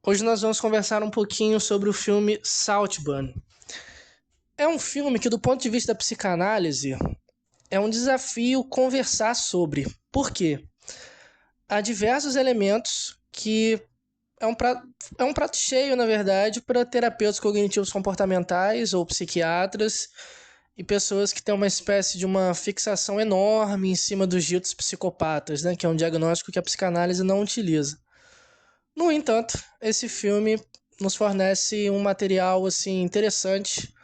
Hoje nós vamos conversar um pouquinho sobre o filme Saltburn. É um filme que, do ponto de vista da psicanálise, é um desafio conversar sobre. Por quê? Há diversos elementos que é um prato cheio, na verdade, para terapeutas cognitivos comportamentais ou psiquiatras e pessoas que têm uma espécie de uma fixação enorme em cima dos ditos psicopatas, né? Que é um diagnóstico que a psicanálise não utiliza. No entanto, esse filme nos fornece um material assim interessante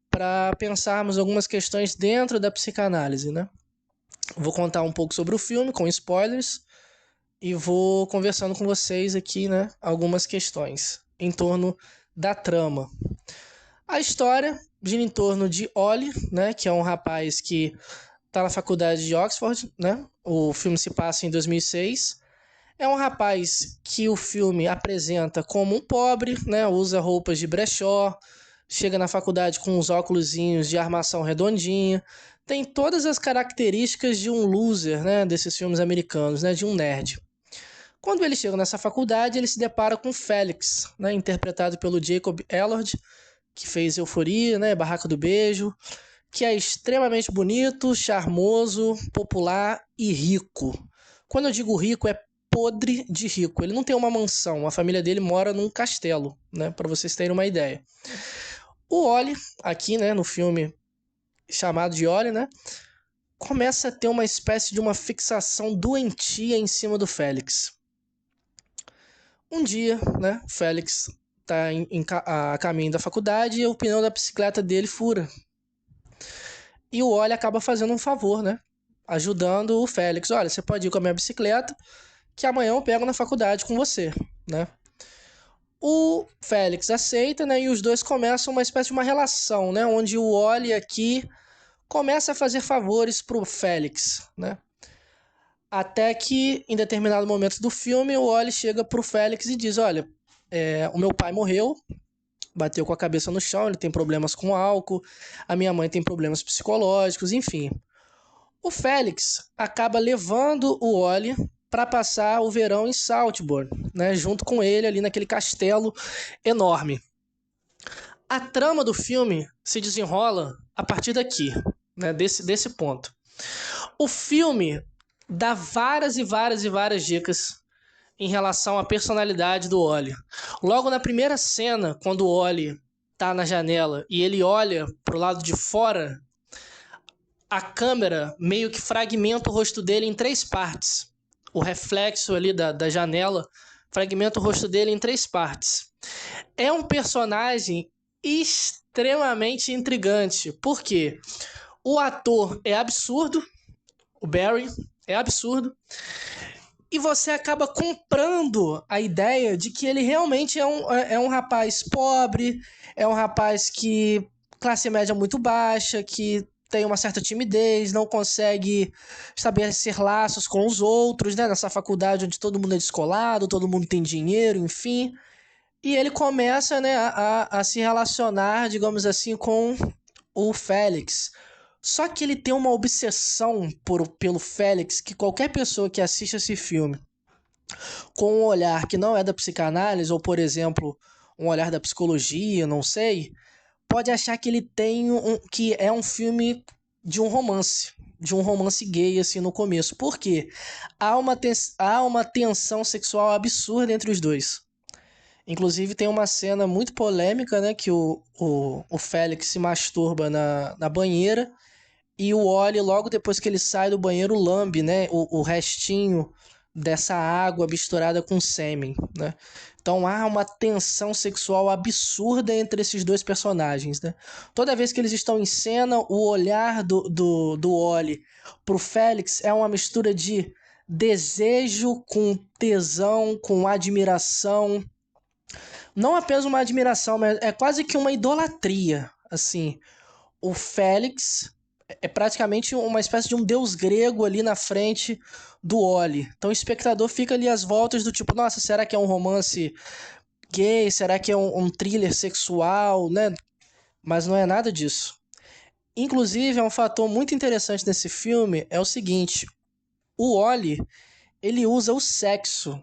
para pensarmos algumas questões dentro da psicanálise, né? Vou contar um pouco sobre o filme com spoilers e vou conversando com vocês aqui, né, algumas questões em torno da trama. A história gira em torno de Ollie, né, que é um rapaz que está na faculdade de Oxford, né? O filme se passa em 2006. É um rapaz que o filme apresenta como um pobre, né? Usa roupas de brechó, chega na faculdade com uns óculosinhos de armação redondinha. Tem todas as características de um loser, né? Desses filmes americanos, né? De um nerd. Quando ele chega nessa faculdade, ele se depara com Félix, né? Interpretado pelo Jacob Elord, que fez Euforia, né? Barraca do Beijo, que é extremamente bonito, charmoso, popular e rico. Quando eu digo rico, é podre de rico. Ele não tem uma mansão, a família dele mora num castelo, né, para vocês terem uma ideia. O Ollie, aqui, né, no filme chamado de Ollie, né, começa a ter uma espécie de uma fixação doentia em cima do Félix. Um dia, né, o Félix tá a caminho da faculdade e o pneu da bicicleta dele fura. E o Ollie acaba fazendo um favor, né? Ajudando o Félix. Olha, você pode ir com a minha bicicleta, que amanhã eu pego na faculdade com você, né? O Félix aceita, né? E os dois começam uma espécie de uma relação, né? Onde o Ollie aqui começa a fazer favores pro Félix, né? Até que, em determinado momento do filme, o Ollie chega pro Félix e diz: olha, o meu pai morreu, bateu com a cabeça no chão, ele tem problemas com álcool, a minha mãe tem problemas psicológicos, enfim. O Félix acaba levando o Ollie para passar o verão em Saltburn, né, junto com ele ali naquele castelo enorme. A trama do filme se desenrola a partir daqui, né, desse ponto. O filme dá várias e várias e várias dicas em relação à personalidade do Ollie. Logo na primeira cena, quando o Ollie tá na janela e ele olha pro lado de fora, a câmera meio que fragmenta o rosto dele em três partes. O reflexo ali da janela fragmenta o rosto dele em três partes. É um personagem extremamente intrigante. Por quê? O ator é absurdo, o Barry é absurdo, e você acaba comprando a ideia de que ele realmente é um rapaz pobre, é um rapaz que classe média muito baixa, que tem uma certa timidez, não consegue estabelecer laços com os outros, né? Nessa faculdade onde todo mundo é descolado, todo mundo tem dinheiro, enfim. E ele começa, né, a se relacionar, digamos assim, com o Félix. Só que ele tem uma obsessão pelo Félix que qualquer pessoa que assiste esse filme com um olhar que não é da psicanálise, ou, por exemplo, um olhar da psicologia, não sei, pode achar que ele tem que é um filme de um romance gay, assim, no começo. Por quê? Há uma tensão sexual absurda entre os dois. Inclusive tem uma cena muito polêmica, né? Que o Félix se masturba na banheira e o Ollie, logo depois que ele sai do banheiro, lambe, né? O restinho dessa água misturada com sêmen, né? Então há uma tensão sexual absurda entre esses dois personagens, né? Toda vez que eles estão em cena, o olhar do Ollie pro Félix é uma mistura de desejo com tesão, com admiração, não apenas uma admiração, mas é quase que uma idolatria, assim. O Félix é praticamente uma espécie de um deus grego ali na frente do Ollie. Então o espectador fica ali às voltas do tipo, nossa, será que é um romance gay? Será que é um thriller sexual, né? Mas não é nada disso. Inclusive, é um fator muito interessante nesse filme, é o seguinte, o Ollie, ele usa o sexo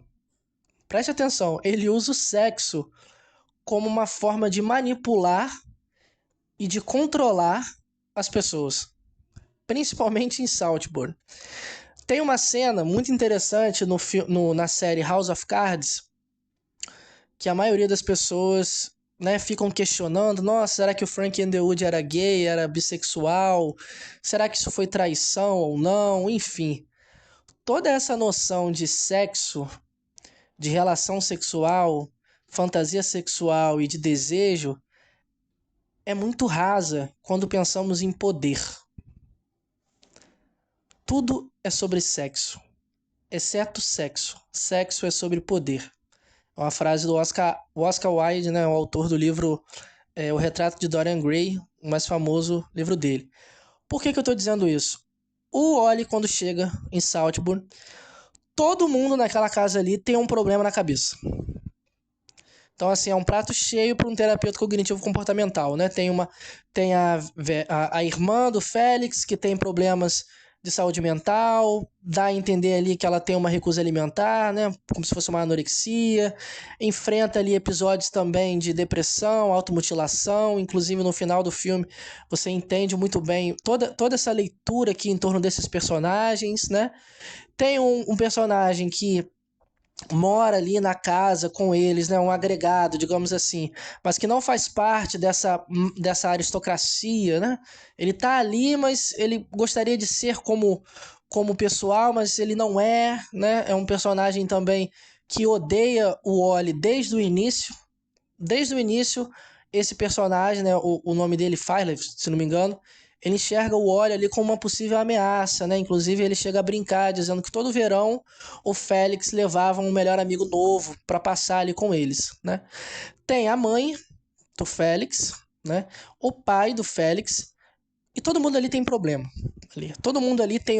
Preste atenção, ele usa o sexo como uma forma de manipular e de controlar as pessoas, principalmente em Saltburn. Tem uma cena muito interessante na série House of Cards, que a maioria das pessoas, né, ficam questionando, nossa, será que o Frank Underwood era gay, era bissexual? Será que isso foi traição ou não? Enfim, toda essa noção de sexo, de relação sexual, fantasia sexual e de desejo é muito rasa quando pensamos em poder. Tudo é sobre sexo, exceto sexo. Sexo é sobre poder. É uma frase do Oscar Wilde, né, o autor do livro O Retrato de Dorian Gray, o mais famoso livro dele. Por que eu estou dizendo isso? O Ollie, quando chega em Saltburn, todo mundo naquela casa ali tem um problema na cabeça. Então, assim, é um prato cheio para um terapeuta cognitivo comportamental, né? Tem a irmã do Félix, que tem problemas de saúde mental, dá a entender ali que ela tem uma recusa alimentar, né? Como se fosse uma anorexia. Enfrenta ali episódios também de depressão, automutilação. Inclusive, no final do filme, você entende muito bem toda essa leitura aqui em torno desses personagens, né? Tem um personagem que mora ali na casa com eles, né, um agregado, digamos assim, mas que não faz parte dessa aristocracia, né? Ele tá ali, mas ele gostaria de ser como pessoal, mas ele não é, né? É um personagem também que odeia o Ollie desde o início. Desde o início, esse personagem, né, o nome dele, Firelight, se não me engano, ele enxerga o Ollie ali como uma possível ameaça, né? Inclusive, ele chega a brincar, dizendo que todo verão o Félix levava um melhor amigo novo para passar ali com eles, né? Tem a mãe do Félix, né? O pai do Félix, e todo mundo ali tem problema. Todo mundo ali tem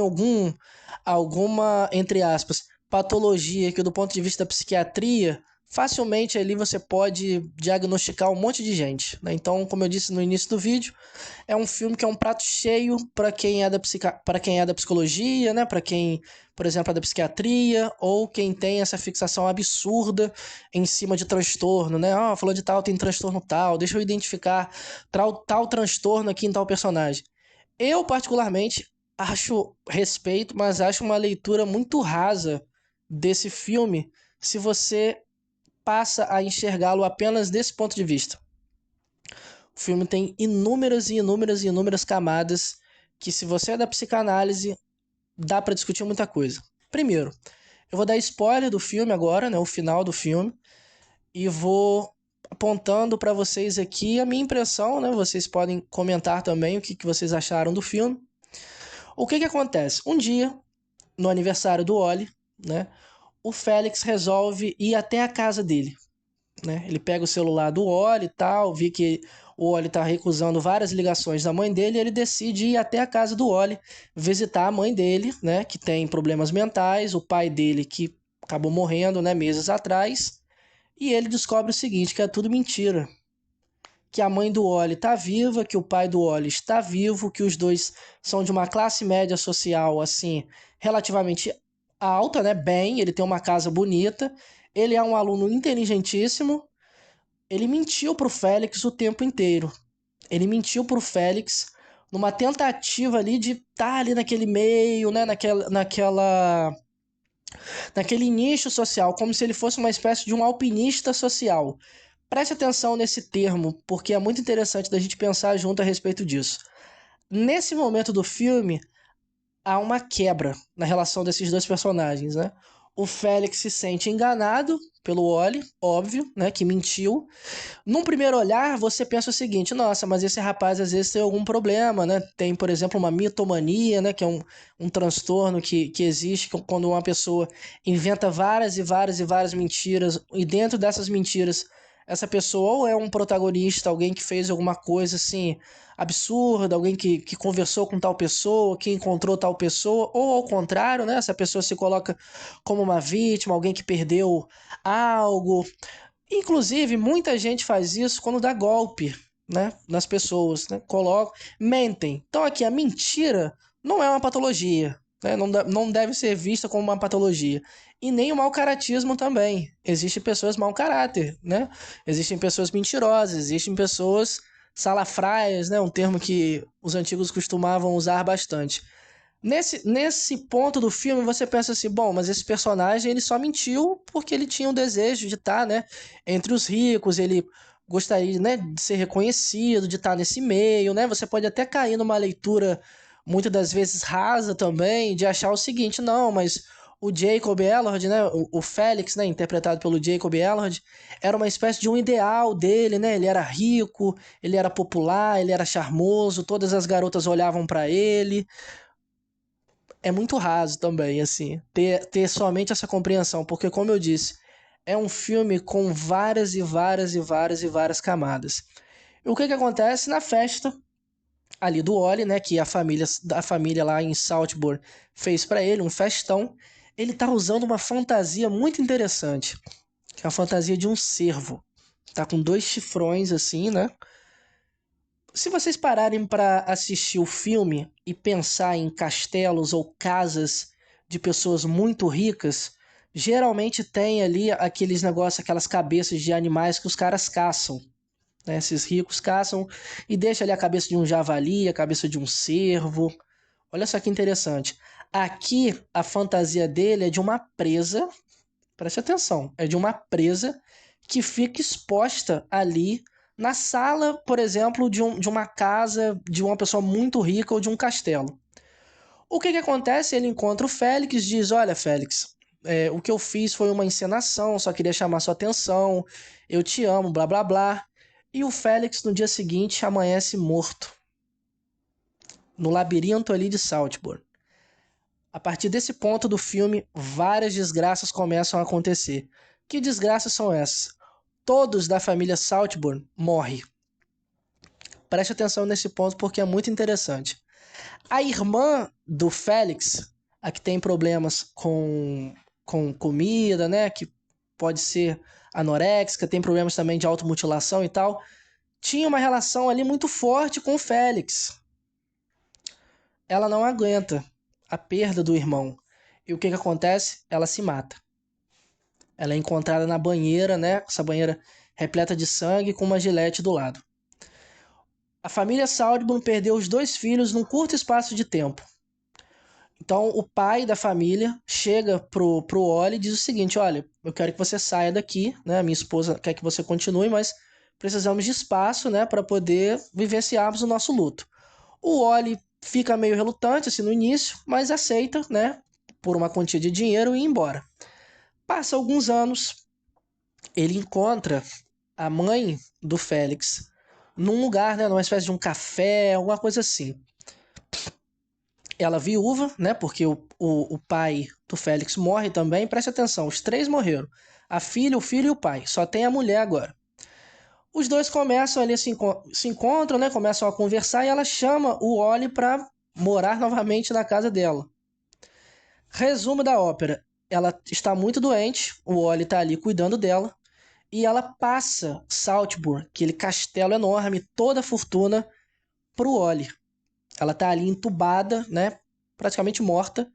alguma, entre aspas, patologia que do ponto de vista da psiquiatria, facilmente ali você pode diagnosticar um monte de gente, né? Então, como eu disse no início do vídeo, é um filme que é um prato cheio para quem é da psicologia, né? Para quem, por exemplo, é da psiquiatria, ou quem tem essa fixação absurda em cima de transtorno, né? Ah, falou de tal, tem transtorno tal, deixa eu identificar tal transtorno aqui em tal personagem. Eu, particularmente, respeito, mas acho uma leitura muito rasa desse filme se você passa a enxergá-lo apenas desse ponto de vista. O filme tem inúmeras e inúmeras e inúmeras camadas que, se você é da psicanálise, dá para discutir muita coisa. Primeiro, eu vou dar spoiler do filme agora, né, o final do filme, e vou apontando para vocês aqui a minha impressão, né? Vocês podem comentar também o que vocês acharam do filme. O que acontece? Um dia, no aniversário do Ollie, né, o Félix resolve ir até a casa dele, né? Ele pega o celular do Ollie e tal, vê que o Ollie tá recusando várias ligações da mãe dele, e ele decide ir até a casa do Ollie, visitar a mãe dele, né, que tem problemas mentais, o pai dele que acabou morrendo, né, meses atrás, e ele descobre o seguinte, que é tudo mentira. Que a mãe do Ollie tá viva, que o pai do Ollie está vivo, que os dois são de uma classe média social, assim, relativamente alta, né, bem, ele tem uma casa bonita, ele é um aluno inteligentíssimo. Ele mentiu pro Félix o tempo inteiro. Ele mentiu pro Félix numa tentativa ali de estar ali naquele meio, né, naquele nicho social, como se ele fosse uma espécie de um alpinista social. Preste atenção nesse termo, porque é muito interessante da gente pensar junto a respeito disso. Nesse momento do filme, há uma quebra na relação desses dois personagens, né? O Félix se sente enganado pelo Ollie, óbvio, né, que mentiu. Num primeiro olhar, você pensa o seguinte, nossa, mas esse rapaz às vezes tem algum problema, né? Tem, por exemplo, uma mitomania, né, que é um transtorno que existe quando uma pessoa inventa várias e várias e várias mentiras, e dentro dessas mentiras, essa pessoa ou é um protagonista, alguém que fez alguma coisa assim absurda, alguém que conversou com tal pessoa, que encontrou tal pessoa, ou ao contrário, né? Essa pessoa se coloca como uma vítima, alguém que perdeu algo. Inclusive, muita gente faz isso quando dá golpe, né, nas pessoas, né? Mentem. Então aqui, a mentira não é uma patologia. né? Não deve ser vista como uma patologia. E nem o mau caratismo também. Existem pessoas mau caráter, né? Existem pessoas mentirosas, existem pessoas salafraias, né? Um termo que os antigos costumavam usar bastante. Nesse ponto do filme, você pensa assim, bom, mas esse personagem ele só mentiu porque ele tinha um desejo de estar, né, entre os ricos, ele gostaria, né, de ser reconhecido, de estar nesse meio, né? Você pode até cair numa leitura muitas das vezes rasa também, de achar o seguinte, não, mas o Jacob Elord, né, o Félix, né, interpretado pelo Jacob Elord, era uma espécie de um ideal dele, né? Ele era rico, ele era popular, ele era charmoso, todas as garotas olhavam para ele. É muito raso também, assim, ter somente essa compreensão, porque, como eu disse, é um filme com várias e várias e várias e várias camadas. E o que que acontece na festa ali do Oli, né, que a família lá em Saltburn fez pra ele, um festão, ele tá usando uma fantasia muito interessante, que é a fantasia de um cervo. Tá com dois chifrões assim, né? Se vocês pararem para assistir o filme e pensar em castelos ou casas de pessoas muito ricas, geralmente tem ali aqueles negócios, aquelas cabeças de animais que os caras caçam, né? Esses ricos caçam e deixam ali a cabeça de um javali, a cabeça de um cervo. Olha só que interessante. Aqui a fantasia dele é de uma presa, preste atenção, é de uma presa que fica exposta ali na sala, por exemplo, de uma casa de uma pessoa muito rica ou de um castelo. O que que acontece? Ele encontra o Félix e diz: Olha, Félix, o que eu fiz foi uma encenação, só queria chamar sua atenção, eu te amo, blá blá blá. E o Félix, no dia seguinte, amanhece morto, no labirinto ali de Saltburn. A partir desse ponto do filme, várias desgraças começam a acontecer. Que desgraças são essas? Todos da família Saltburn morrem. Preste atenção nesse ponto porque é muito interessante. A irmã do Félix, a que tem problemas com comida, né? Que pode ser anoréxica, tem problemas também de automutilação e tal, tinha uma relação ali muito forte com o Félix. Ela não aguenta a perda do irmão. E o que que acontece? Ela se mata. Ela é encontrada na banheira, né? Essa banheira repleta de sangue com uma gilete do lado. A família Saltburn perdeu os dois filhos num curto espaço de tempo. Então o pai da família chega pro Oli e diz o seguinte: olha, eu quero que você saia daqui, né? A minha esposa quer que você continue, mas precisamos de espaço, né, para poder vivenciarmos o nosso luto. O Oli fica meio relutante assim no início, mas aceita, né, por uma quantia de dinheiro e ir embora. Passa alguns anos, ele encontra a mãe do Félix num lugar, né, numa espécie de um café, alguma coisa assim. Ela viúva, né, porque o pai do Félix morre também. Preste atenção, os três morreram. A filha, o filho e o pai. Só tem a mulher agora. Os dois começam ali, se encontram, né, começam a conversar e ela chama o Oli para morar novamente na casa dela. Resumo da ópera. Ela está muito doente, o Oli está ali cuidando dela. E ela passa Saltburn, aquele castelo enorme, toda a fortuna, pro Oli. Ela tá ali entubada, né? Praticamente morta.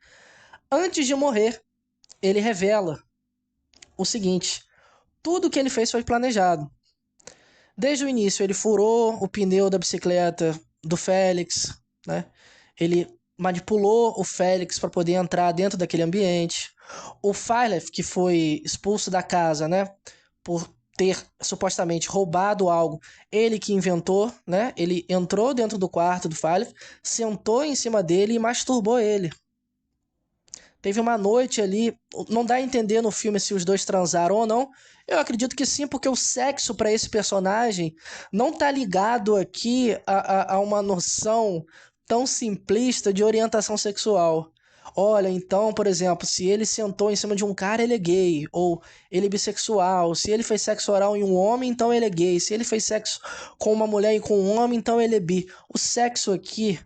Antes de morrer, ele revela o seguinte: tudo que ele fez foi planejado. Desde o início, ele furou o pneu da bicicleta do Félix, né? Ele manipulou o Félix para poder entrar dentro daquele ambiente. O Phyllis, que foi expulso da casa, né? Por ter supostamente roubado algo, ele que inventou, né? Ele entrou dentro do quarto do Phyllis, sentou em cima dele e masturbou ele. Teve uma noite ali, não dá a entender no filme se os dois transaram ou não. Eu acredito que sim, porque o sexo para esse personagem não tá ligado aqui a uma noção tão simplista de orientação sexual. Olha, então, por exemplo, se ele sentou em cima de um cara, ele é gay, ou ele é bissexual. Se ele fez sexo oral em um homem, então ele é gay. Se ele fez sexo com uma mulher e com um homem, então ele é bi. O sexo aqui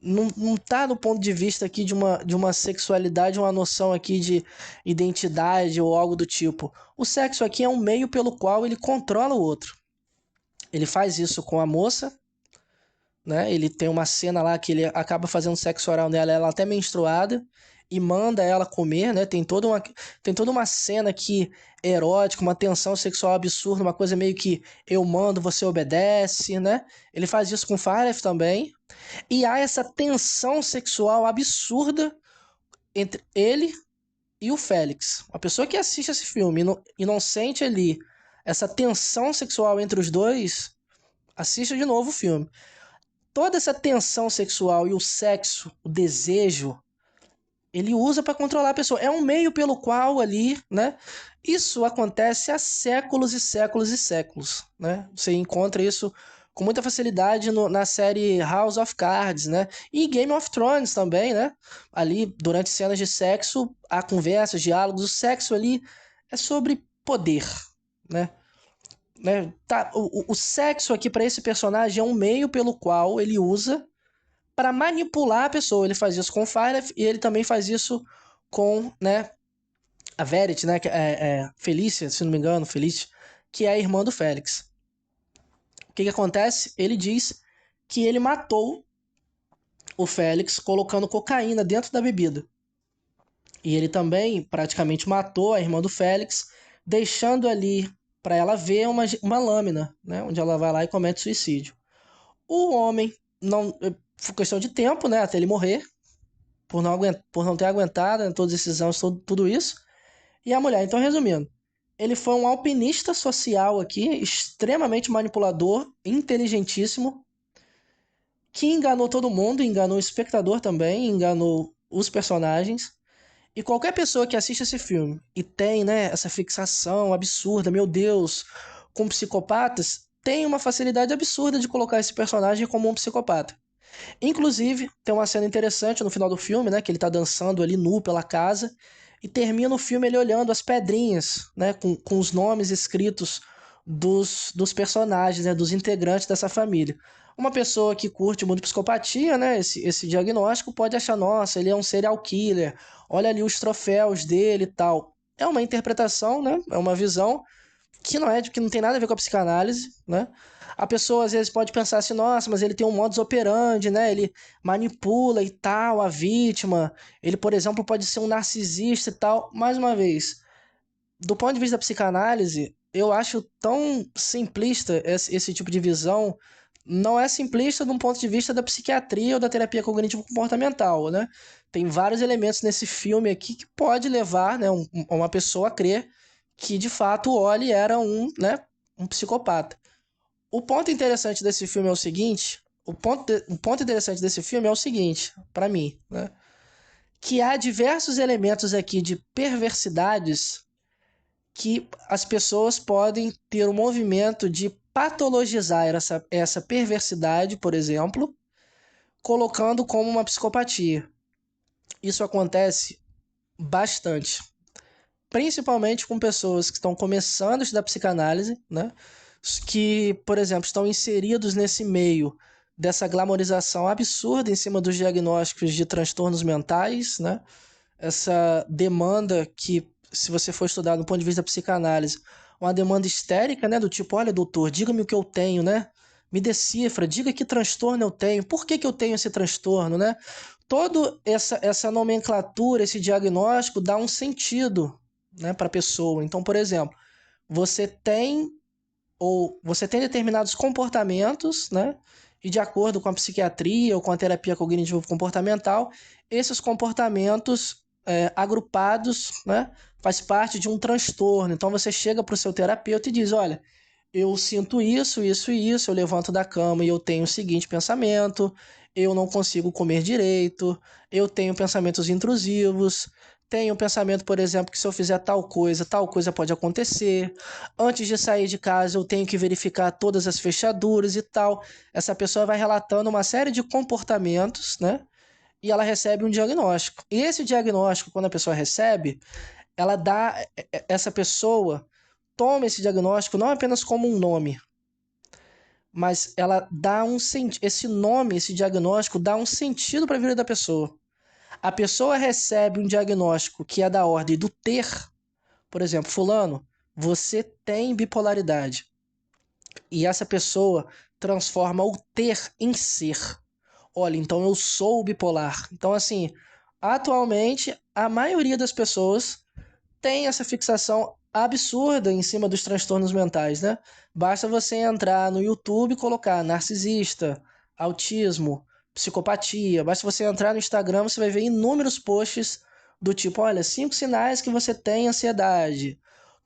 não tá no ponto de vista aqui de uma sexualidade, uma noção aqui de identidade ou algo do tipo. O sexo aqui é um meio pelo qual ele controla o outro. Ele faz isso com a moça, né? Ele tem uma cena lá que ele acaba fazendo sexo oral nela, ela até menstruada, e manda ela comer, né? Tem toda uma cena aqui erótica, uma tensão sexual absurda, uma coisa meio que eu mando, você obedece, né? Ele faz isso com Faref também. E há essa tensão sexual absurda entre ele e o Félix. Uma pessoa que assiste esse filme e não sente ali essa tensão sexual entre os dois, assista de novo o filme. Toda essa tensão sexual e o sexo, o desejo, ele usa para controlar a pessoa. É um meio pelo qual ali, né? Isso acontece há séculos e séculos e séculos, né? Você encontra isso com muita facilidade na série House of Cards, né? E Game of Thrones também, né? Ali, durante cenas de sexo, há conversas, diálogos. O sexo ali é sobre poder, né? Tá, o sexo aqui para esse personagem é um meio pelo qual ele usa para manipular a pessoa. Ele faz isso com o Fire e ele também faz isso com, né, a Verity, né, que é Felícia, se não me engano, Felícia, que é a irmã do Félix. O que acontece? Ele diz que ele matou o Félix colocando cocaína dentro da bebida. E ele também praticamente matou a irmã do Félix, deixando ali para ela ver uma lâmina, né, onde ela vai lá e comete suicídio. O homem, não, foi questão de tempo, né, até ele morrer, por não ter aguentado, né, todos esses anos, tudo isso. E a mulher, então resumindo, ele foi um alpinista social aqui, extremamente manipulador, inteligentíssimo, que enganou todo mundo, enganou o espectador também, enganou os personagens. E qualquer pessoa que assiste esse filme e tem, né, essa fixação absurda, meu Deus, com psicopatas, tem uma facilidade absurda de colocar esse personagem como um psicopata. Inclusive, tem uma cena interessante no final do filme, né? Que ele tá dançando ali nu pela casa. E termina o filme ele olhando as pedrinhas, né? Com os nomes escritos dos personagens, né? Dos integrantes dessa família. Uma pessoa que curte muito psicopatia, né? Esse diagnóstico pode achar, nossa, ele é um serial killer. Olha ali os troféus dele e tal. É uma interpretação, né? É uma visão que não tem nada a ver com a psicanálise, né? A pessoa às vezes pode pensar assim, nossa, mas ele tem um modus operandi, né? Ele manipula e tal a vítima. Ele, por exemplo, pode ser um narcisista e tal. Mais uma vez, do ponto de vista da psicanálise, eu acho tão simplista esse tipo de visão. Não é simplista de um ponto de vista da psiquiatria ou da terapia cognitivo-comportamental, né? Tem vários elementos nesse filme aqui que pode levar, né, uma pessoa a crer que de fato o Oli era um psicopata. O ponto interessante desse filme é o seguinte, o ponto interessante desse filme é o seguinte, para mim, né? Que há diversos elementos aqui de perversidades que as pessoas podem ter o movimento de patologizar essa perversidade, por exemplo, colocando como uma psicopatia. Isso acontece bastante, principalmente com pessoas que estão começando a estudar psicanálise, né? Que, por exemplo, estão inseridos nesse meio dessa glamorização absurda em cima dos diagnósticos de transtornos mentais, né? Essa demanda que, se você for estudar do ponto de vista da psicanálise, uma demanda histérica, né? Do tipo, olha, doutor, diga-me o que eu tenho, né? Me decifra, diga que transtorno eu tenho, por que eu tenho esse transtorno, né? Toda essa nomenclatura, esse diagnóstico dá um sentido, né, para a pessoa. Então, por exemplo, você tem você tem determinados comportamentos, né? E de acordo com a psiquiatria ou com a terapia cognitivo-comportamental, esses comportamentos agrupados, né? Faz parte de um transtorno. Então você chega para o seu terapeuta e diz: olha, eu sinto isso, isso e isso, eu levanto da cama e eu tenho o seguinte pensamento, eu não consigo comer direito, eu tenho pensamentos intrusivos, tenho o pensamento, por exemplo, que se eu fizer tal coisa pode acontecer. Antes de sair de casa, eu tenho que verificar todas as fechaduras e tal. Essa pessoa vai relatando uma série de comportamentos, né? E ela recebe um diagnóstico. E esse diagnóstico, quando a pessoa recebe, ela dá essa pessoa toma esse diagnóstico não apenas como um nome, mas ela dá esse nome, esse diagnóstico dá um sentido para a vida da pessoa. A pessoa recebe um diagnóstico que é da ordem do ter, por exemplo, fulano, você tem bipolaridade. e essa pessoa transforma o ter em ser. Olha, então eu sou bipolar. Então, assim, atualmente, a maioria das pessoas tem essa fixação absurda em cima dos transtornos mentais, né? Basta você entrar no YouTube e colocar narcisista, autismo, psicopatia. Basta você entrar no Instagram, você vai ver inúmeros posts do tipo, olha, 5 sinais que você tem ansiedade,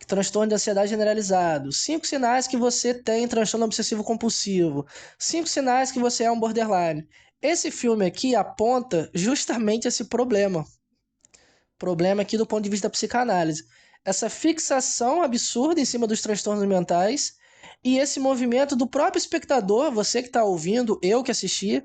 transtorno de ansiedade generalizado, 5 sinais que você tem transtorno obsessivo compulsivo, 5 sinais que você é um borderline. Esse filme aqui aponta justamente esse problema aqui do ponto de vista da psicanálise. Essa fixação absurda em cima dos transtornos mentais e esse movimento do próprio espectador, você que está ouvindo, eu que assisti,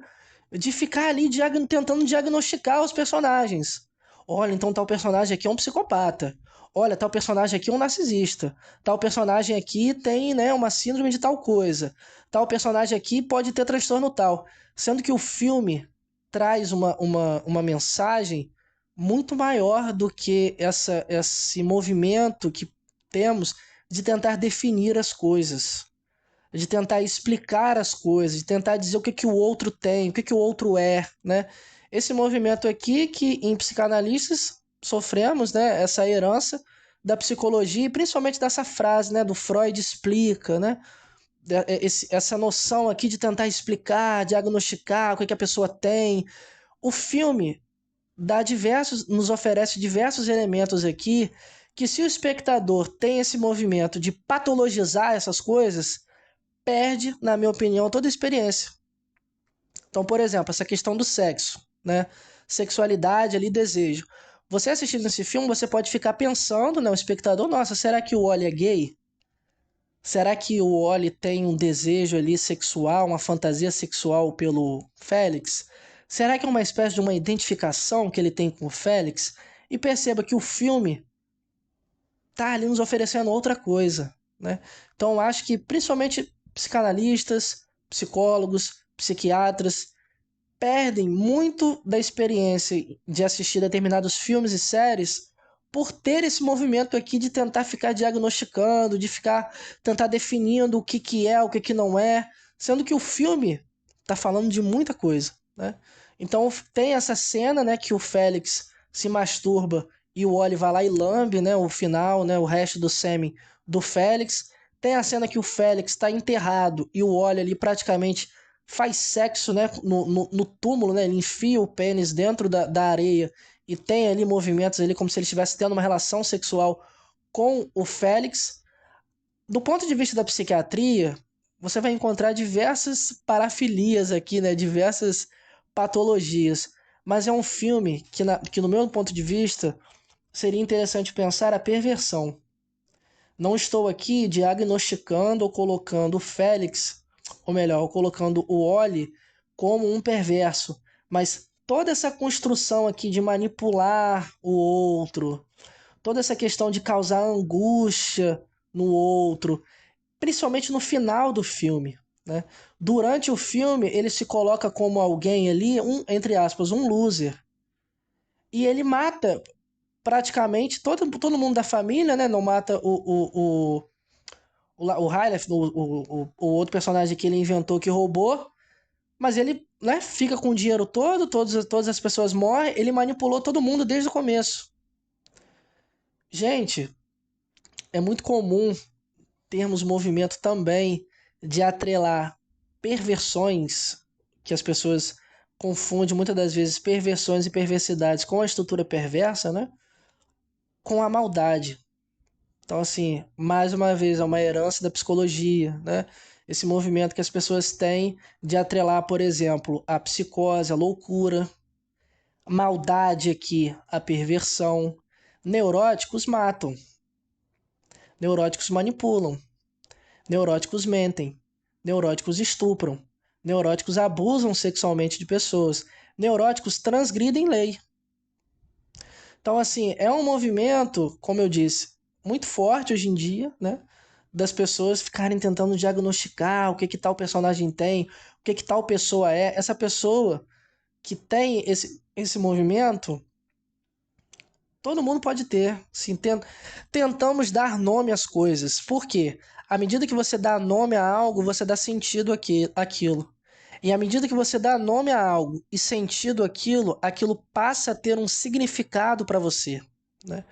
de ficar ali tentando diagnosticar os personagens. Olha, então tal personagem aqui é um psicopata. Olha, tal personagem aqui é um narcisista. Tal personagem aqui tem, né, uma síndrome de tal coisa. Tal personagem aqui pode ter transtorno tal. Sendo que o filme traz uma mensagem muito maior do que esse movimento que temos de tentar definir as coisas, de tentar explicar as coisas, de tentar dizer o que, que o outro tem, o que, que o outro é, né? Esse movimento aqui que em psicanalistas sofremos, né, essa herança da psicologia e principalmente dessa frase, né, do Freud explica, né? Essa noção aqui de tentar explicar, diagnosticar o que, que a pessoa tem. O filme nos oferece diversos elementos aqui que, se o espectador tem esse movimento de patologizar essas coisas, perde, na minha opinião, toda a experiência. Então, por exemplo, essa questão do sexo, né? Sexualidade ali, desejo. Você assistindo esse filme, você pode ficar pensando, né, o espectador, nossa, será que o Wally é gay? Será que o Wally tem um desejo ali sexual, uma fantasia sexual pelo Félix? Será que é uma espécie de uma identificação que ele tem com o Félix? E perceba que o filme tá ali nos oferecendo outra coisa, né? Então eu acho que principalmente psicanalistas, psicólogos, psiquiatras perdem muito da experiência de assistir determinados filmes e séries por ter esse movimento aqui de tentar ficar diagnosticando, de ficar tentar definindo o que é, o que não é, sendo que o filme tá falando de muita coisa, né? Então tem essa cena, né, que o Félix se masturba e o Oli vai lá e lambe, né, o final, né, o resto do sêmen do Félix. Tem a cena que o Félix está enterrado e o Oli ali praticamente faz sexo, né, no túmulo, né, ele enfia o pênis dentro da areia e tem ali movimentos ali como se ele estivesse tendo uma relação sexual com o Félix. Do ponto de vista da psiquiatria, você vai encontrar diversas parafilias aqui, né, diversas patologias, mas é um filme que no meu ponto de vista, seria interessante pensar a perversão. Não estou aqui diagnosticando ou colocando o Félix, ou melhor, colocando o Oli como um perverso, mas toda essa construção aqui de manipular o outro, toda essa questão de causar angústia no outro, principalmente no final do filme, né? Durante o filme, ele se coloca como alguém ali, entre aspas, um loser. E ele mata praticamente todo mundo da família, né? Não mata o Ryleth, o outro personagem que ele inventou que roubou, mas ele, né, fica com o dinheiro todo, todas as pessoas morrem, ele manipulou todo mundo desde o começo. Gente, é muito comum termos movimento também de atrelar perversões, que as pessoas confundem muitas das vezes perversões e perversidades com a estrutura perversa, né? Com a maldade. Então, assim, mais uma vez, é uma herança da psicologia, né? Esse movimento que as pessoas têm de atrelar, por exemplo, a psicose, a loucura, maldade aqui, a perversão. Neuróticos matam, neuróticos manipulam, neuróticos mentem, neuróticos estupram, neuróticos abusam sexualmente de pessoas, neuróticos transgridem lei. Então, assim, é um movimento, como eu disse, muito forte hoje em dia, né? Das pessoas ficarem tentando diagnosticar o que que tal personagem tem, o que que tal pessoa é. Essa pessoa que tem esse movimento, Todo mundo pode ter. Sim, tentamos dar nome às coisas. Por quê? À medida que você dá nome a algo, você dá sentido àquilo. E à medida que você dá nome a algo e sentido àquilo, aquilo passa a ter um significado para você, né?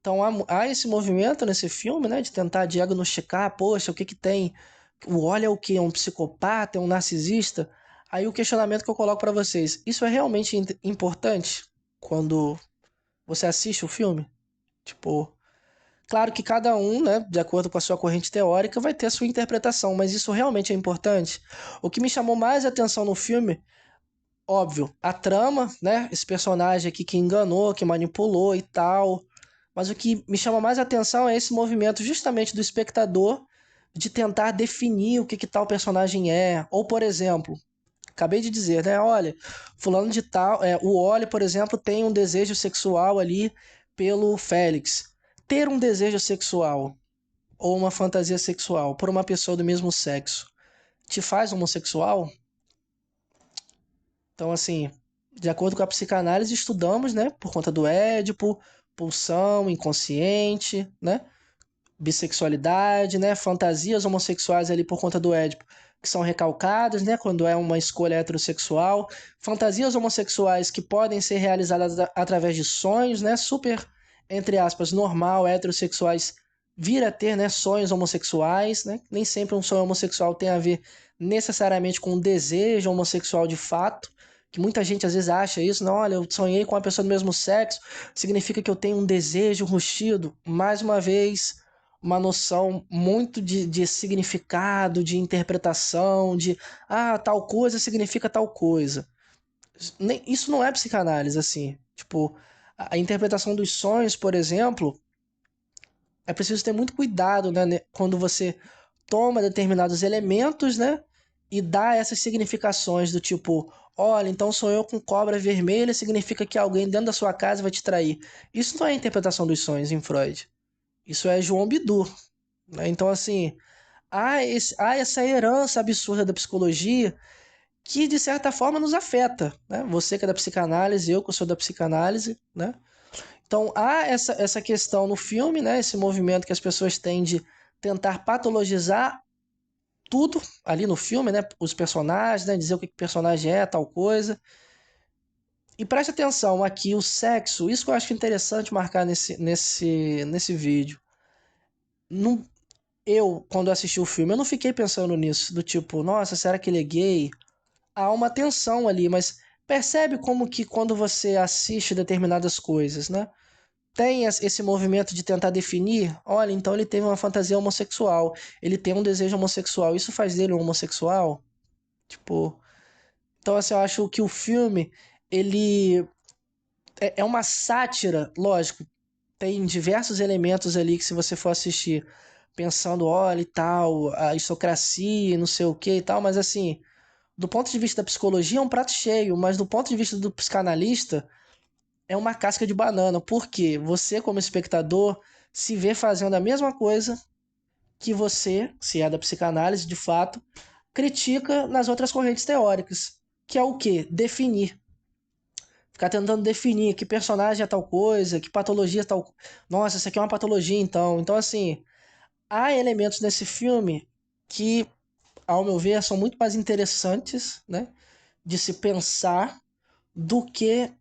Então há esse movimento nesse filme, né, de tentar diagnosticar, poxa, o que que tem? O Wally é o quê? É um psicopata? É um narcisista? Aí o questionamento que eu coloco para vocês, isso é realmente importante quando você assiste o filme? Tipo, claro que cada um, né, de acordo com a sua corrente teórica, vai ter a sua interpretação, mas isso realmente é importante? O que me chamou mais atenção no filme, óbvio, a trama, né, esse personagem aqui que enganou, que manipulou e tal, mas o que me chama mais atenção é esse movimento justamente do espectador de tentar definir o que que tal personagem é, ou por exemplo, acabei de dizer, né? Olha, fulano de tal, o Oli, por exemplo, tem um desejo sexual ali pelo Félix. Ter um desejo sexual ou uma fantasia sexual por uma pessoa do mesmo sexo te faz homossexual? Então, assim, de acordo com a psicanálise, estudamos, né, por conta do Édipo, pulsão, inconsciente, né? Bissexualidade, né? Fantasias homossexuais ali por conta do Édipo, que são recalcadas, né? Quando é uma escolha heterossexual. Fantasias homossexuais que podem ser realizadas através de sonhos, né? Super, entre aspas, normal, heterossexuais vir a ter, né? Sonhos homossexuais, né? Nem sempre um sonho homossexual tem a ver necessariamente com um desejo homossexual de fato, que muita gente às vezes acha isso, não, olha, eu sonhei com uma pessoa do mesmo sexo, significa que eu tenho um desejo rustido. Mais uma vez, uma noção muito de significado, de interpretação, de tal coisa significa tal coisa. Isso não é psicanálise, assim. Tipo, a interpretação dos sonhos, por exemplo, é preciso ter muito cuidado, né, quando você toma determinados elementos, né, e dá essas significações do tipo, olha, então sonhou com cobra vermelha, significa que alguém dentro da sua casa vai te trair. Isso não é a interpretação dos sonhos em Freud. Isso é João Bidu, né? Então, assim, há essa herança absurda da psicologia que, de certa forma, nos afeta, né? Você que é da psicanálise, eu que sou da psicanálise, né? Então, há essa questão no filme, né? Esse movimento que as pessoas têm de tentar patologizar tudo ali no filme, né? Os personagens, né? Dizer o que o personagem é, tal coisa. E preste atenção aqui, o sexo, isso que eu acho interessante marcar nesse vídeo. Não, quando assisti o filme, eu não fiquei pensando nisso, do tipo, nossa, será que ele é gay? Há uma tensão ali, mas percebe como que quando você assiste determinadas coisas, né? Tem esse movimento de tentar definir, olha, então ele teve uma fantasia homossexual, ele tem um desejo homossexual, isso faz dele um homossexual? Tipo, então assim, eu acho que o filme, ele é uma sátira, lógico, tem diversos elementos ali que se você for assistir pensando, olha e tal, a aristocracia, não sei o que e tal, mas assim, do ponto de vista da psicologia é um prato cheio, mas do ponto de vista do psicanalista é uma casca de banana, porque você como espectador se vê fazendo a mesma coisa que você, se é da psicanálise de fato, critica nas outras correntes teóricas, que é o quê? Definir. Ficar tentando definir que personagem é tal coisa, que patologia é tal. Nossa, isso aqui é uma patologia, então. Então, assim, há elementos nesse filme que, ao meu ver, são muito mais interessantes, né, de se pensar do que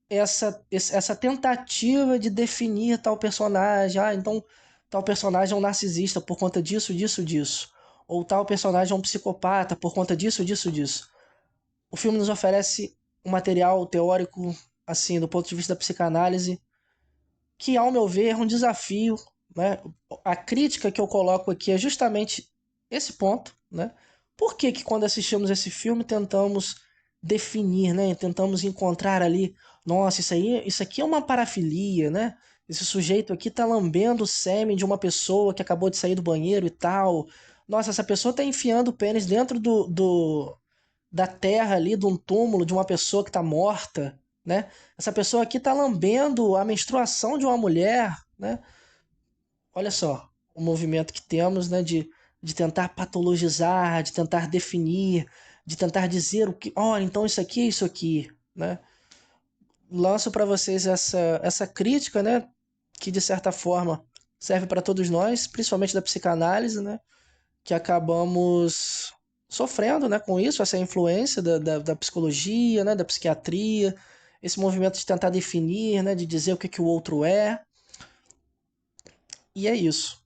essa tentativa de definir tal personagem. Ah, então tal personagem é um narcisista por conta disso, disso, disso. Ou tal personagem é um psicopata por conta disso, disso, disso. O filme nos oferece um material teórico, assim, do ponto de vista da psicanálise, que, ao meu ver, é um desafio, né? A crítica que eu coloco aqui é justamente esse ponto, né? Por que que quando assistimos esse filme tentamos definir, né? Tentamos encontrar ali, nossa, isso aqui é uma parafilia, né? Esse sujeito aqui tá lambendo o sêmen de uma pessoa que acabou de sair do banheiro e tal. Nossa, essa pessoa tá enfiando o pênis dentro da terra ali, de um túmulo de uma pessoa que está morta, né? Essa pessoa aqui está lambendo a menstruação de uma mulher, né? Olha só o movimento que temos, né? De tentar patologizar, de tentar definir, de tentar dizer o que, olha, então isso aqui é isso aqui, né? lanço para vocês essa crítica, né, que de certa forma serve para todos nós, principalmente da psicanálise, né, que acabamos sofrendo, né, com isso, essa influência da psicologia, né, da psiquiatria, esse movimento de tentar definir, né, de dizer o que o outro é. E é isso.